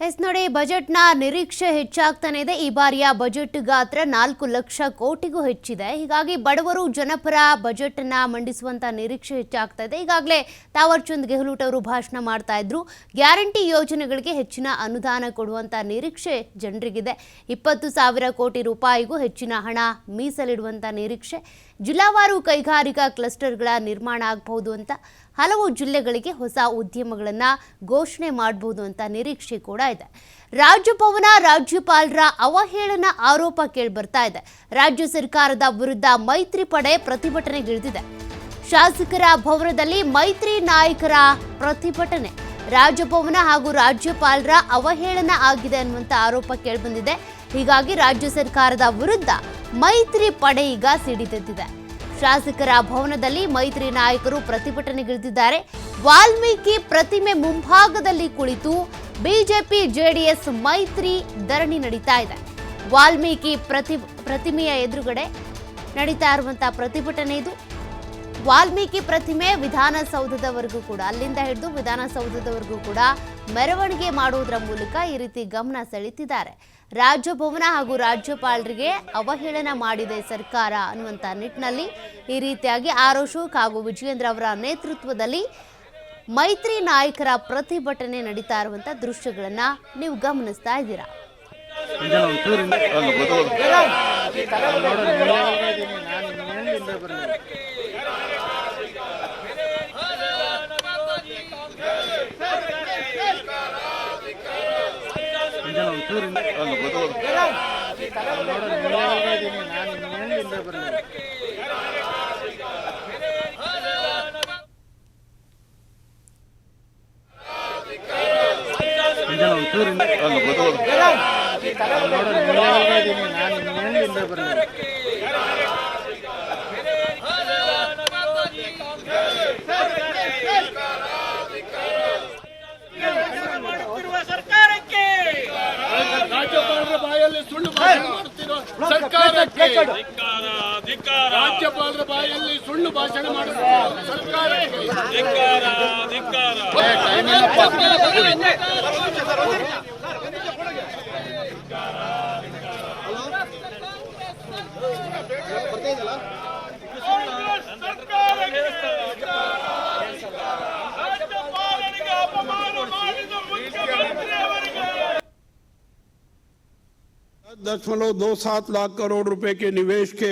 S ನೋಡಿ, ಬಜೆಟ್ನ ನಿರೀಕ್ಷೆ ಹೆಚ್ಚಾಗ್ತಾನೆ ಇದೆ. ಈ ಬಾರಿಯ ಬಜೆಟ್ ಗಾತ್ರ 4 ಲಕ್ಷ ಕೋಟಿಗೂ ಹೆಚ್ಚಿದೆ. ಹೀಗಾಗಿ ಬಡವರು ಜನಪರ ಬಜೆಟ್ ಅನ್ನ ಮಂಡಿಸುವಂತ ನಿರೀಕ್ಷೆ ಹೆಚ್ಚಾಗ್ತಾ ಇದೆ. ಈಗಾಗಲೇ ತಾವರ್ ಚಂದ್ ಗೆಹ್ಲೋಟ್ ಅವರು ಭಾಷಣ ಮಾಡ್ತಾ ಇದ್ರು. ಗ್ಯಾರಂಟಿ ಯೋಜನೆಗಳಿಗೆ ಹೆಚ್ಚಿನ ಅನುದಾನ ಕೊಡುವಂತ ನಿರೀಕ್ಷೆ ಜನರಿಗಿದೆ. 20,000 ಕೋಟಿ ರೂಪಾಯಿಗೂ ಹೆಚ್ಚಿನ ಹಣ ಮೀಸಲಿಡುವಂತ ನಿರೀಕ್ಷೆ. ಜಿಲ್ಲಾವಾರು ಕೈಗಾರಿಕಾ ಕ್ಲಸ್ಟರ್ಗಳ ನಿರ್ಮಾಣ ಆಗಬಹುದು ಅಂತ, ಹಲವು ಜಿಲ್ಲೆಗಳಿಗೆ ಹೊಸ ಉದ್ಯಮಗಳನ್ನು ಘೋಷಣೆ ಮಾಡಬಹುದು ಅಂತ ನಿರೀಕ್ಷೆ ಕೂಡ ಇದೆ. ರಾಜಭವನ ರಾಜ್ಯಪಾಲರ ಅವಹೇಳನ ಆರೋಪ ಕೇಳಿಬರ್ತಾ ಇದೆ. ರಾಜ್ಯ ಸರ್ಕಾರದ ವಿರುದ್ಧ ಮೈತ್ರಿ ಪಡೆ ಪ್ರತಿಭಟನೆಗಿಳಿದಿದೆ. ಶಾಸಕರ ಭವನದಲ್ಲಿ ಮೈತ್ರಿ ನಾಯಕರ ಪ್ರತಿಭಟನೆ. ರಾಜಭವನ ಹಾಗೂ ರಾಜ್ಯಪಾಲರ ಅವಹೇಳನ ಆಗಿದೆ ಅನ್ನುವಂಥ ಆರೋಪ ಕೇಳಿಬಂದಿದೆ. ಹೀಗಾಗಿ ರಾಜ್ಯ ಸರ್ಕಾರದ ವಿರುದ್ಧ ಮೈತ್ರಿ ಪಡೆ ಈಗ ಸಿಡಿದೆದ್ದಿದೆ. ಶಾಸಕರ ಭವನದಲ್ಲಿ ಮೈತ್ರಿ ನಾಯಕರು ಪ್ರತಿಭಟನೆಗಿಳಿದಿದ್ದಾರೆ. ವಾಲ್ಮೀಕಿ ಪ್ರತಿಮೆ ಮುಂಭಾಗದಲ್ಲಿ ಕುಳಿತು ಬಿಜೆಪಿ ಜೆಡಿಎಸ್ ಮೈತ್ರಿ ಧರಣಿ ನಡೀತಾ ಇದೆ. ವಾಲ್ಮೀಕಿ ಪ್ರತಿಮೆಯ ಎದುರುಗಡೆ ನಡೀತಾ ಇರುವಂತಹ ಪ್ರತಿಭಟನೆ ಇದು. ವಾಲ್ಮೀಕಿ ಪ್ರತಿಮೆ ವಿಧಾನಸೌಧದವರೆಗೂ ಕೂಡ, ಅಲ್ಲಿಂದ ಹಿಡಿದು ವಿಧಾನಸೌಧದವರೆಗೂ ಕೂಡ ಮೆರವಣಿಗೆ ಮಾಡುವುದರ ಮೂಲಕ ಈ ರೀತಿ ಗಮನ ಸೆಳೆತಿದ್ದಾರೆ. ರಾಜಭವನ ಹಾಗೂ ರಾಜ್ಯಪಾಲರಿಗೆ ಅವಹೇಳನ ಮಾಡಿದೆ ಸರ್ಕಾರ ಅನ್ನುವಂಥ ನಿಟ್ಟಿನಲ್ಲಿ ಈ ರೀತಿಯಾಗಿ ಆರ್ ಅಶೋಕ್ ಹಾಗೂ ವಿಜಯೇಂದ್ರ ಅವರ ನೇತೃತ್ವದಲ್ಲಿ ಮೈತ್ರಿ ನಾಯಕರ ಪ್ರತಿಭಟನೆ ನಡೀತಾ ಇರುವಂಥ ದೃಶ್ಯಗಳನ್ನು ನೀವು ಗಮನಿಸ್ತಾ ಇದ್ದೀರಾ. ರಾಜ್ಯಪಾಲರ ಬಾಯಲ್ಲಿ ಸುಳ್ಳು ಭಾಷಣ ಮಾಡುತ್ತಿರುವ ಸರ್ಕಾರಕ್ಕೆ $10.27 लाख करोड़ रुपए के निवेश के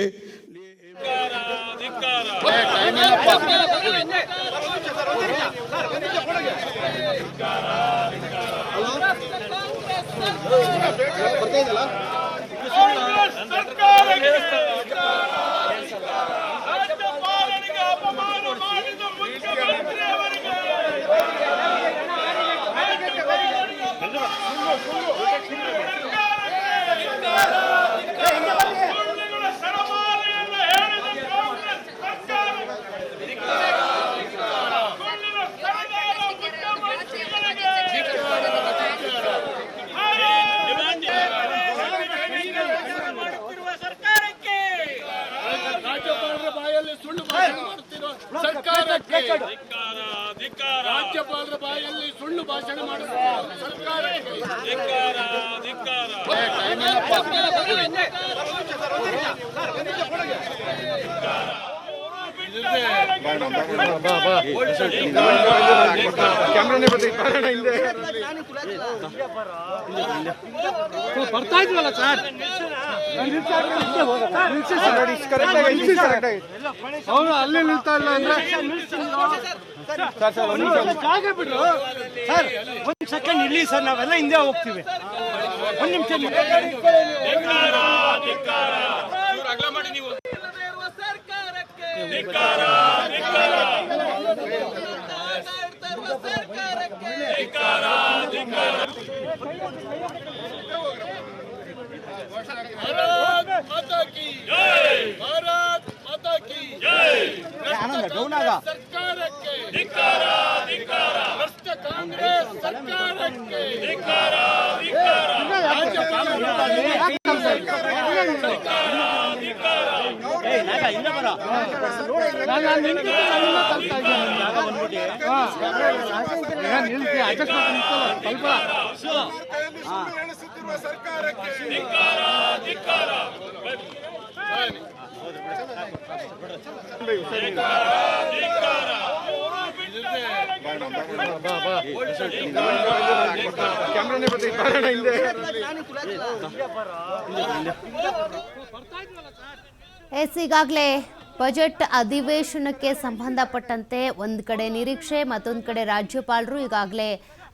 ರಾಜ್ಯಪಾಲರ ಬಾಯಲ್ಲಿ ಸುಳ್ಳು ಭಾಷಣ ಮಾಡುತ್ತಿರುವ ಸರ್ಕಾರಕ್ಕೆ ಬರ್ತಾ ಇದ್ವಲ್ಲ ಸರ್, ಅವನು ಅಲ್ಲೇ ನಿಲ್ತಾ ಇಲ್ಲ ಅಂದ್ರೆ ಜಾಗ ಬಿಡ್ರು ಸರ್. ಒಂದು ಸೆಕೆಂಡ್ ಇಲ್ಲಿ ಸರ್, ನಾವೆಲ್ಲ ಹಿಂದೆ ಹೋಗ್ತೀವಿ. ಒಂದು ನಿಮಿಷ ಅಗಲ ಮಾಡಿ ನೀವು. भारत माता की जय, भारत माता की जय. ಸರ್ಕಾರಕ್ಕೆ ಧಿಕ್ಕಾರ, ಭ್ರಷ್ಟ ಕಾಂಗ್ರೆಸ್ ಸರ್ಕಾರಕ್ಕೆ ಧಿಕ್ಕಾರ. ಸ್ವಲ್ಪ ಸುಳ್ಳು ಎಣಿಸುತ್ತಿರುವ ಸರ್ಕಾರಕ್ಕೆ ಈಗಾಗಲೇ ಬಜೆಟ್ ಅಧಿವೇಶನಕ್ಕೆ ಸಂಬಂಧಪಟ್ಟಂತೆ ಒಂದು ಕಡೆ ನಿರೀಕ್ಷೆ, ಮತ್ತೊಂದು ಕಡೆ ರಾಜ್ಯಪಾಲರು ಈಗಾಗಲೇ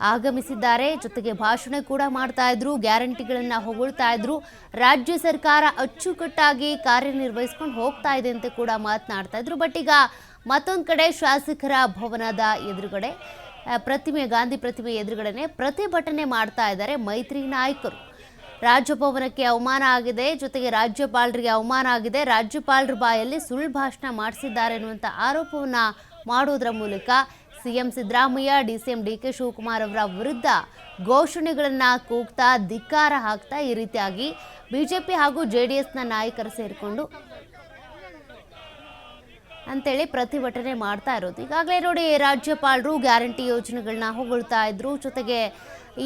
ಆಗಮಿಸಿದ್ದಾರೆ. ಜೊತೆಗೆ ಭಾಷಣ ಕೂಡ ಮಾಡ್ತಾ ಇದ್ರು, ಗ್ಯಾರಂಟಿಗಳನ್ನ ಹೊಗಳ್ತಾ ಇದ್ರು. ರಾಜ್ಯ ಸರ್ಕಾರ ಅಚ್ಚುಕಟ್ಟಾಗಿ ಕಾರ್ಯನಿರ್ವಹಿಸ್ಕೊಂಡು ಹೋಗ್ತಾ ಇದೆ ಅಂತ ಕೂಡ ಮಾತನಾಡ್ತಾ ಇದ್ರು. ಬಟ್ ಈಗ ಮತ್ತೊಂದು ಕಡೆ ಶಾಸಕರ ಭವನದ ಎದುರುಗಡೆ ಗಾಂಧಿ ಪ್ರತಿಮೆ ಎದುರುಗಡೆ ಪ್ರತಿಭಟನೆ ಮಾಡ್ತಾ ಇದ್ದಾರೆ ಮೈತ್ರಿ ನಾಯಕರು. ರಾಜಭವನಕ್ಕೆ ಅವಮಾನ ಆಗಿದೆ, ಜೊತೆಗೆ ರಾಜ್ಯಪಾಲರಿಗೆ ಅವಮಾನ ಆಗಿದೆ, ರಾಜ್ಯಪಾಲರ ಬಾಯಲ್ಲಿ ಸುಳ್ಳು ಭಾಷಣ ಮಾಡಿಸಿದ್ದಾರೆ ಅನ್ನುವಂಥ ಆರೋಪವನ್ನು ಮಾಡೋದ್ರ ಮೂಲಕ ಸಿಎಂ ಸಿದ್ದರಾಮಯ್ಯ, ಡಿಸಿಎಂ ಡಿಕೆ ಶಿವಕುಮಾರ್ ಅವರ ವಿರುದ್ಧ ಘೋಷಣೆಗಳನ್ನು ಕೂಗ್ತಾ ಧಿಕ್ಕಾರ ಹಾಕ್ತಾ ಈ ರೀತಿಯಾಗಿ ಬಿಜೆಪಿ ಹಾಗೂ ಜೆಡಿಎಸ್ನ ನಾಯಕರು ಸೇರಿಕೊಂಡು ಅಂತೇಳಿ ಪ್ರತಿಭಟನೆ ಮಾಡ್ತಾ ಇರೋದು. ಈಗಾಗಲೇ ನೋಡಿ, ರಾಜ್ಯಪಾಲರು ಗ್ಯಾರಂಟಿ ಯೋಜನೆಗಳನ್ನ ಹೊಗಳ್ತಾ ಇದ್ರು. ಜೊತೆಗೆ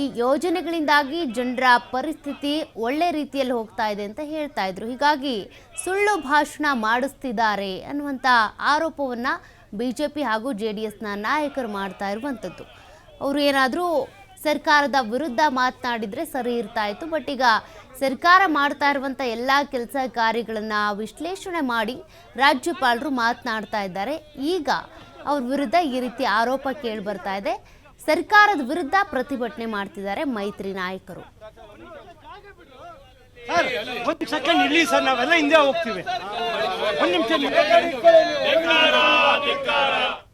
ಈ ಯೋಜನೆಗಳಿಂದಾಗಿ ಜನರ ಪರಿಸ್ಥಿತಿ ಒಳ್ಳೆ ರೀತಿಯಲ್ಲಿ ಹೋಗ್ತಾ ಇದೆ ಅಂತ ಹೇಳ್ತಾ ಇದ್ರು. ಹೀಗಾಗಿ ಸುಳ್ಳು ಭಾಷಣ ಮಾಡಿಸ್ತಿದ್ದಾರೆ ಅನ್ನುವಂಥ ಆರೋಪವನ್ನು ಬಿಜೆಪಿ ಹಾಗೂ ಜೆಡಿಎಸ್ನ ನಾಯಕರು ಮಾಡ್ತಾ ಇರುವಂಥದ್ದು. ಅವರು ಏನಾದರೂ ಸರ್ಕಾರದ ವಿರುದ್ಧ ಮಾತನಾಡಿದರೆ ಸರಿ ಇರ್ತಾ ಇತ್ತು. ಬಟ್ ಈಗ ಸರ್ಕಾರ ಮಾಡ್ತಾ ಇರುವಂಥ ಎಲ್ಲ ಕೆಲಸ ಕಾರ್ಯಗಳನ್ನು ವಿಶ್ಲೇಷಣೆ ಮಾಡಿ ರಾಜ್ಯಪಾಲರು ಮಾತನಾಡ್ತಾ ಇದ್ದಾರೆ. ಈಗ ಅವ್ರ ವಿರುದ್ಧ ಈ ರೀತಿ ಆರೋಪ ಕೇಳಿ ಬರ್ತಾ ಇದೆ. ಸರ್ಕಾರದ ವಿರುದ್ಧ ಪ್ರತಿಭಟನೆ ಮಾಡ್ತಿದ್ದಾರೆ ಮೈತ್ರಿ ನಾಯಕರು. ಸರ್ ಒಂದು ಸೆಕೆಂಡ್ ಇರ್ಲಿ ಸರ್, ನಾವೆಲ್ಲ ಹಿಂದೆ ಹೋಗ್ತೀವಿ. ಒಂದು ನಿಮಿಷ